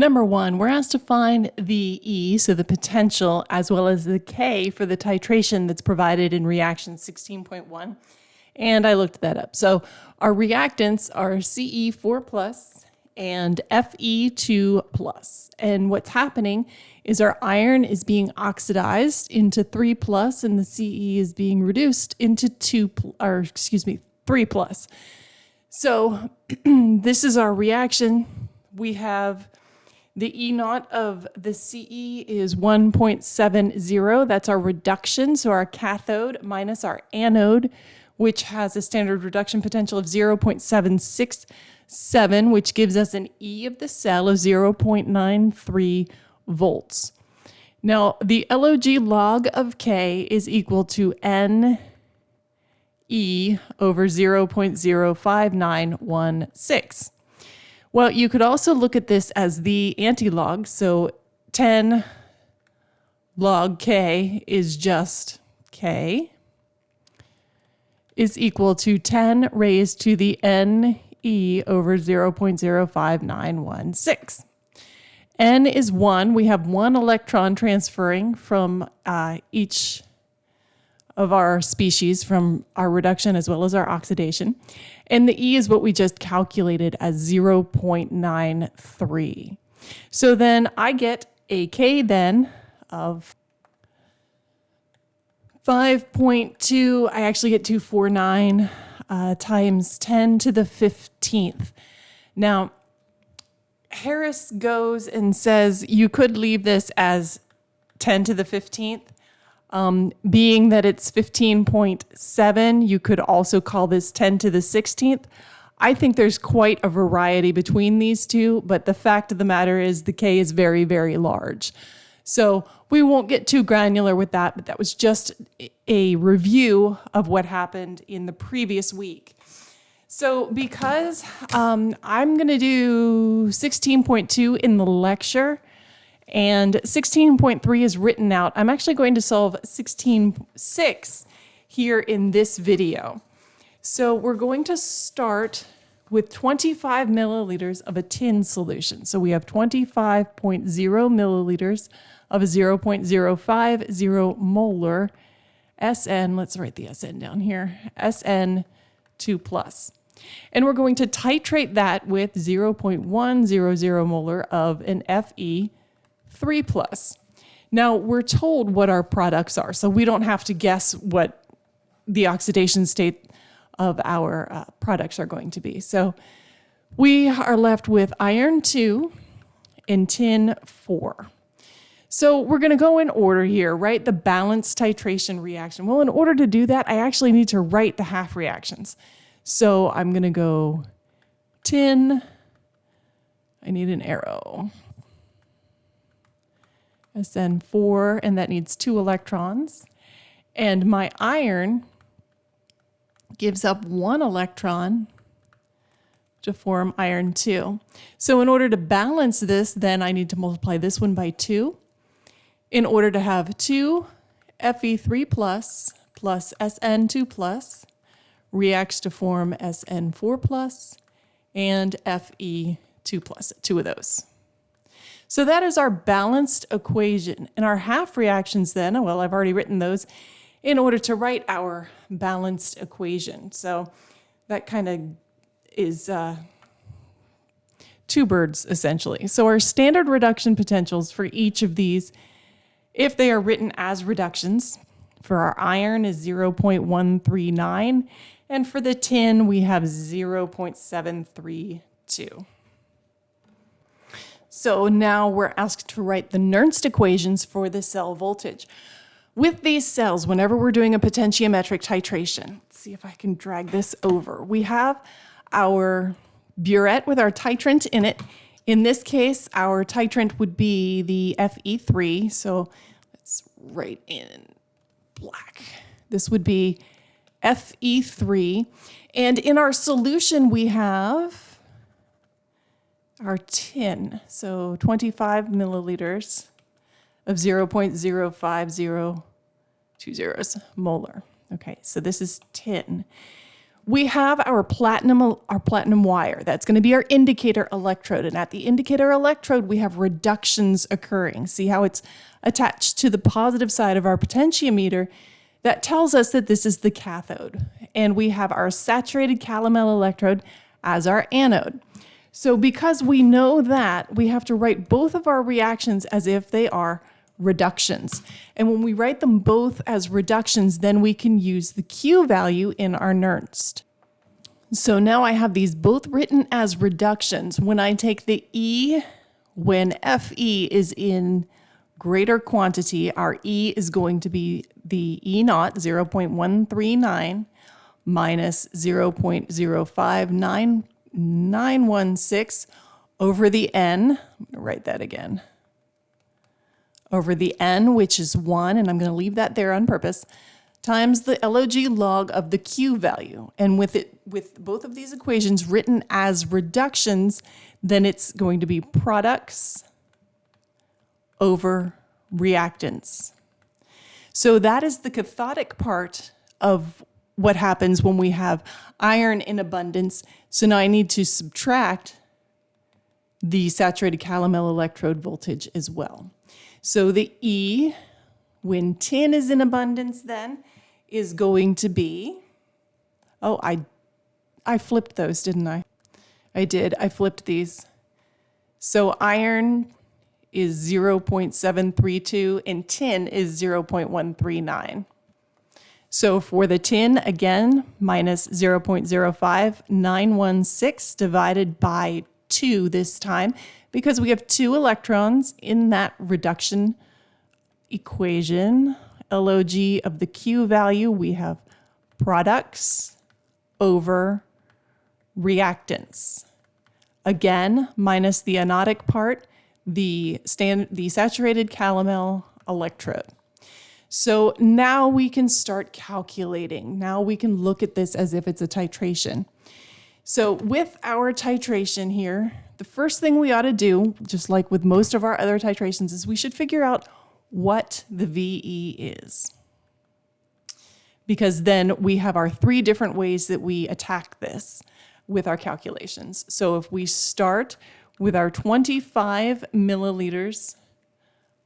Number one, we're asked to find the E, so the potential, as well as the K for the titration that's provided in reaction 16.1. And I looked that up. So our reactants are Ce4 plus and Fe2 plus. And what's happening is our iron is being oxidized into 3 plus and the Ce is being reduced into 3 plus. So this is our reaction. We have the E naught of the Ce is 1.70. That's our reduction. So our cathode minus our anode, which has a standard reduction potential of 0.767, which gives us an E of the cell of 0.93 volts. Now, the log log of K is equal to N E over 0.05916. Well, you could also look at this as the antilog. So 10 log K is just K is equal to 10 raised to the NE over 0.05916. N is 1. We have 1 electron transferring from each of our species, from our reduction as well as our oxidation. And the E is what we just calculated as 0.93. So then I get a K then of 5.2. I actually get 249 times 10 to the 15th. Now, Harris goes and says you could leave this as 10 to the 15th. Being that it's 15.7, you could also call this 10 to the 16th. I think there's quite a variety between these two, but the fact of the matter is the K is very, very large. So we won't get too granular with that, but that was just a review of what happened in the previous week. So because I'm going to do 16.2 in the lecture, and 16.3 is written out, I'm actually going to solve 16.6 here in this video. So we're going to start with 25 milliliters of a tin solution. So we have 25.0 milliliters of a 0.050 molar SN, let's write the SN down here, SN2 plus. And we're going to titrate that with 0.100 molar of an Fe3 plus. Now we're told what our products are, so we don't have to guess what the oxidation state of our products are going to be. So we are left with iron 2 and tin 4. So we're going to go in order here, right? The balanced titration reaction. Well, in order to do that, I actually need to write the half reactions. So I'm going to go tin. I need an arrow. SN4, and that needs 2 electrons. And my iron gives up 1 electron to form iron 2. So in order to balance this, then I need to multiply this one by 2 in order to have 2 Fe3 plus SN2 plus reacts to form SN4 plus and Fe2 plus, 2 of those. So that is our balanced equation. And our half reactions then, well, I've already written those in order to write our balanced equation. So that kind of is 2 birds, essentially. So our standard reduction potentials for each of these, if they are written as reductions, for our iron is 0.139, and for the tin, we have 0.732. So now we're asked to write the Nernst equations for the cell voltage. With these cells, whenever we're doing a potentiometric titration, let's see if I can drag this over. We have our burette with our titrant in it. In this case, our titrant would be the Fe3. So let's write in black. This would be Fe3. And in our solution, we have our tin, so 25 milliliters of 0.05020 molar. Okay, so this is tin. we have our platinum wire. That's going to be our indicator electrode. And at the indicator electrode, we have reductions occurring. See how it's attached to the positive side of our potentiometer? That tells us that this is the cathode. And we have our saturated calomel electrode as our anode. So because we know that, we have to write both of our reactions as if they are reductions. And when we write them both as reductions, then we can use the Q value in our Nernst. So now I have these both written as reductions. When I take the E, when Fe is in greater quantity, our E is going to be the E naught, 0.139 minus 0.059916 over the N. I'm going to write that again. Over the N, which is 1, and I'm going to leave that there on purpose, times the log log of the Q value. And with both of these equations written as reductions, then it's going to be products over reactants. So that is the cathodic part of what happens when we have iron in abundance. So now I need to subtract the saturated calomel electrode voltage as well. So the E, when tin is in abundance then, is going to be, oh, I flipped those, didn't I? I did, I flipped these. So iron is 0.732 and tin is 0.139. So for the tin, again, minus 0.05916 divided by 2 this time, because we have 2 electrons in that reduction equation. Log of the Q value, we have products over reactants. Again, minus the anodic part, the saturated calomel electrode. So now we can start calculating. Now we can look at this as if it's a titration. So with our titration here, the first thing we ought to do, just like with most of our other titrations, is we should figure out what the VE is. Because then we have our 3 different ways that we attack this with our calculations. So if we start with our 25 milliliters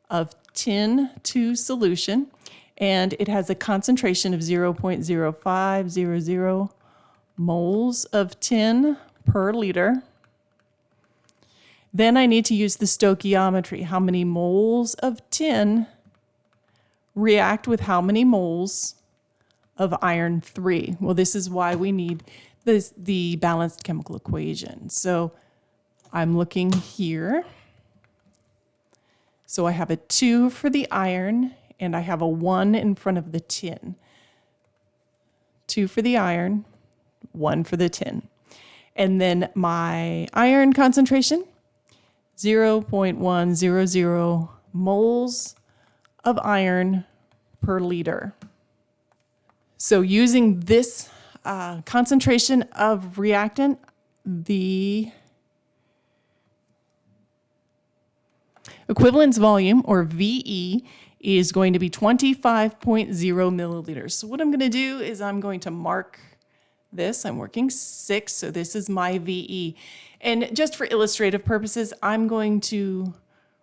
of tin 2 solution, and it has a concentration of 0.0500 moles of tin per liter. Then I need to use the stoichiometry. How many moles of tin react with how many moles of iron 3? Well, this is why we need the balanced chemical equation. So I'm looking here. So I have a 2 for the iron, and I have a 1 in front of the tin. 2 for the iron, 1 for the tin. And then my iron concentration, 0.100 moles of iron per liter. So using this concentration of reactant, the equivalence volume, or VE, is going to be 25.0 milliliters. So what I'm going to do is I'm going to mark this. I'm working 6, so this is my VE. And just for illustrative purposes, I'm going to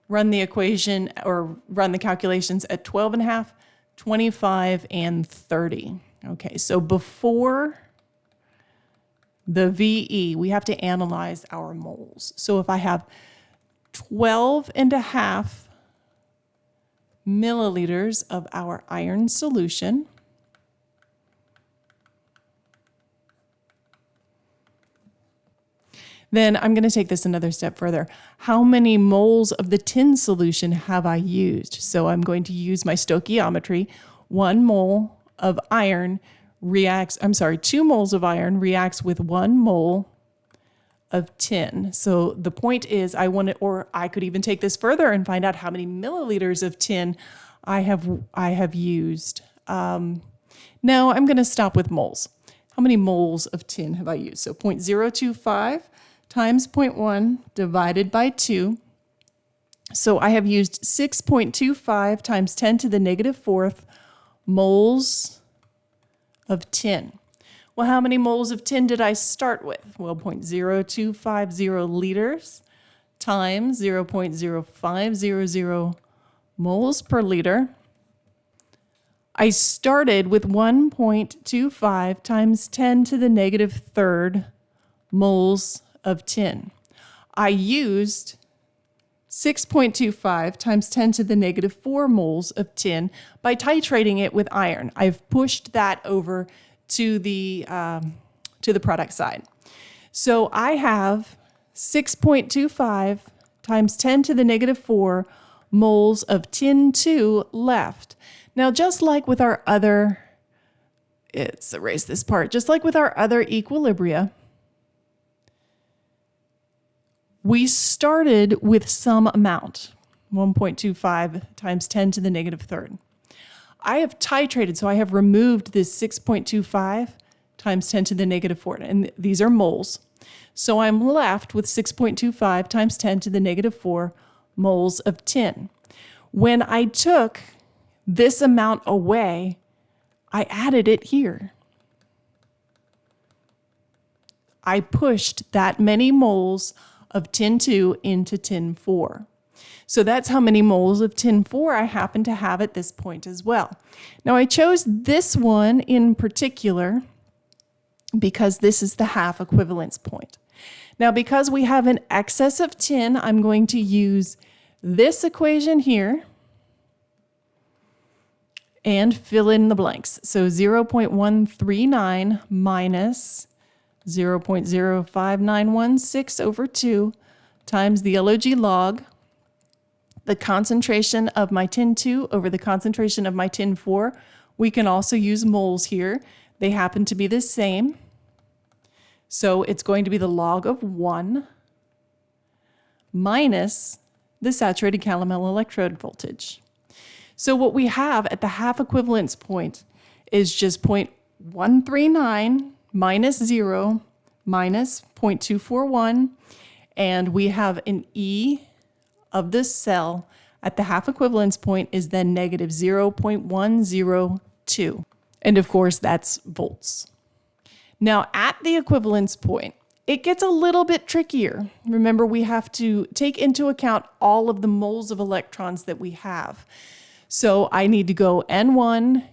run the equation or run the calculations at 12.5, 25, and 30. Okay, so before the VE, we have to analyze our moles. So if I have 12.5 milliliters of our iron solution, then I'm going to take this another step further. How many moles of the tin solution have I used? So I'm going to use my stoichiometry. 1 mole of iron reacts, 2 moles of iron reacts with 1 mole of tin. So the point is I could even take this further and find out how many milliliters of tin I have used. No, I'm going to stop with moles. How many moles of tin have I used? So 0.025 times 0.1 divided by 2. So I have used 6.25 times 10 to the negative 4th moles of tin. Well, how many moles of tin did I start with? Well, 0.0250 liters times 0.0500 moles per liter. I started with 1.25 times 10 to the negative third moles of tin. I used 6.25 times 10 to the negative 4 moles of tin by titrating it with iron. I've pushed that over to the product side. So I have 6.25 times 10 to the negative 4 moles of tin 2 left. Now, just like with our other, let's erase this part, just like with our other equilibria, we started with some amount, 1.25 times 10 to the negative third. I have titrated, so I have removed this 6.25 times 10 to the negative 4, and these are moles. So I'm left with 6.25 times 10 to the negative 4 moles of tin. When I took this amount away, I added it here. I pushed that many moles of tin 2 into tin 4. So that's how many moles of tin 4 I happen to have at this point as well. Now I chose this one in particular because this is the half equivalence point. Now because we have an excess of tin, I'm going to use this equation here and fill in the blanks. So 0.139 minus 0.05916 over 2 times the log log, the concentration of my tin 2 over the concentration of my tin 4. We can also use moles here. They happen to be the same. So it's going to be the log of 1 minus the saturated calomel electrode voltage. So what we have at the half equivalence point is just 0.139 minus 0 minus 0.241, and we have an E of this cell at the half equivalence point is then negative 0.102. And of course, that's volts. Now at the equivalence point, it gets a little bit trickier. Remember, we have to take into account all of the moles of electrons that we have. So I need to go N1,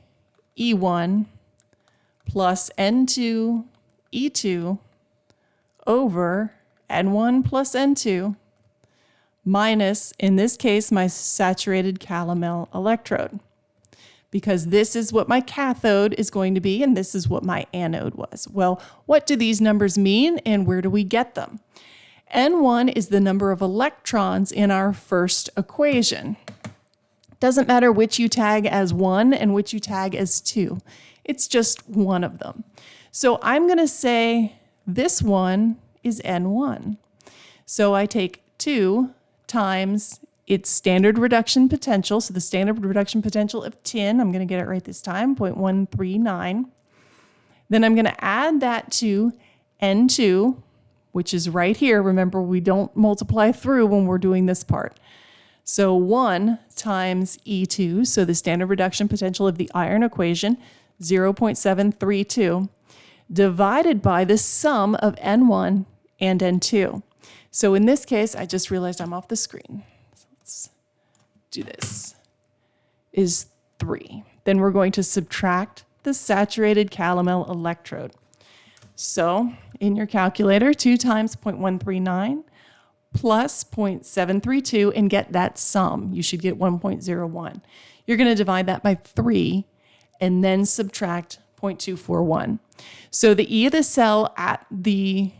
E1 plus N2, E2 over N1 plus N2 minus, in this case, my saturated calomel electrode. Because this is what my cathode is going to be and this is what my anode was. Well, what do these numbers mean and where do we get them? N1 is the number of electrons in our first equation. Doesn't matter which you tag as 1 and which you tag as 2. It's just one of them. So I'm going to say this one is N1. So I take 2 times its standard reduction potential. So the standard reduction potential of tin, I'm going to get it right this time, 0.139. Then I'm going to add that to N2, which is right here. Remember, we don't multiply through when we're doing this part. So 1 times E2, so the standard reduction potential of the iron equation, 0.732, divided by the sum of N1 and N2. So in this case, I just realized I'm off the screen. So let's do this, is 3. Then we're going to subtract the saturated calomel electrode. So in your calculator, 2 times 0.139 plus 0.732 and get that sum. You should get 1.01. You're going to divide that by 3 and then subtract 0.241. So the E of the cell at the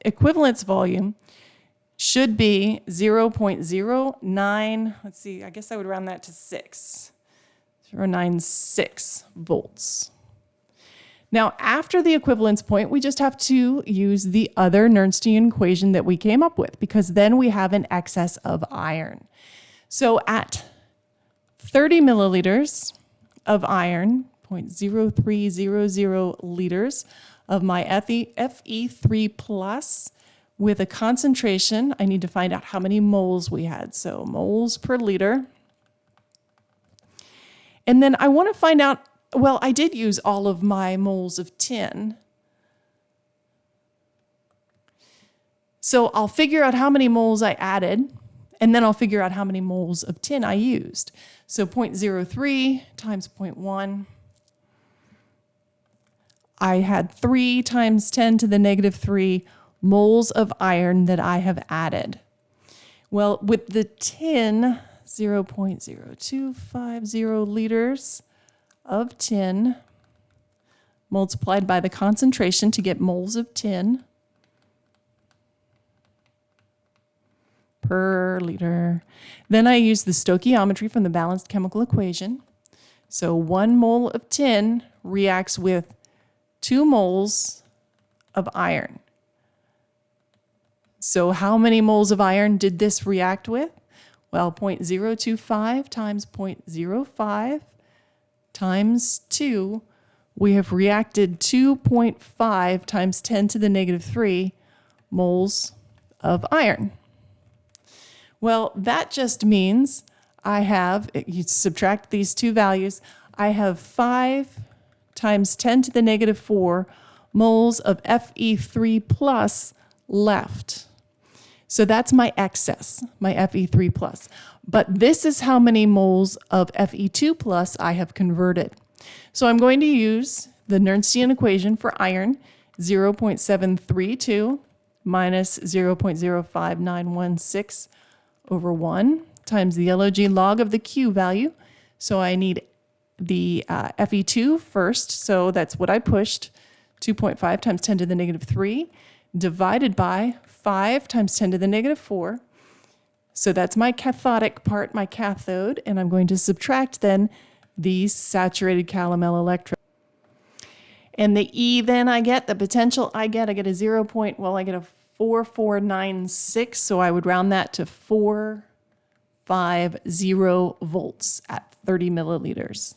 equivalence volume should be 0.09, let's see, I guess I would round that to 0.96 volts. Now, after the equivalence point, we just have to use the other Nernstian equation that we came up with, because then we have an excess of iron. So at 30 milliliters of iron, 0.0300 liters of my Fe3 plus with a concentration, I need to find out how many moles we had. So moles per liter. And then I want to find out Well, I did use all of my moles of tin. So I'll figure out how many moles I added, and then I'll figure out how many moles of tin I used. So 0.03 times 0.1. I had 3 times 10 to the negative 3 moles of iron that I have added. Well, with the tin, 0.0250 liters of tin multiplied by the concentration to get moles of tin per liter. Then I use the stoichiometry from the balanced chemical equation. So 1 mole of tin reacts with 2 moles of iron. So how many moles of iron did this react with? Well, 0.025 times 0.05 times 2, we have reacted 2.5 times 10 to the negative 3 moles of iron. Well, that just means you subtract these two values, I have 5 times 10 to the negative 4 moles of Fe3 plus left. So that's my excess, my Fe3 plus. But this is how many moles of Fe2 plus I have converted. So I'm going to use the Nernstian equation for iron, 0.732 minus 0.05916 over 1 times the log log of the Q value. So I need the Fe2 first, so that's what I pushed, 2.5 times 10 to the negative 3, divided by 5 times 10 to the negative 4. So that's my cathodic part, my cathode, and I'm going to subtract then the saturated calomel electrode. And the E then I get, the potential I get a 4496, so I would round that to 450 volts at 30 milliliters.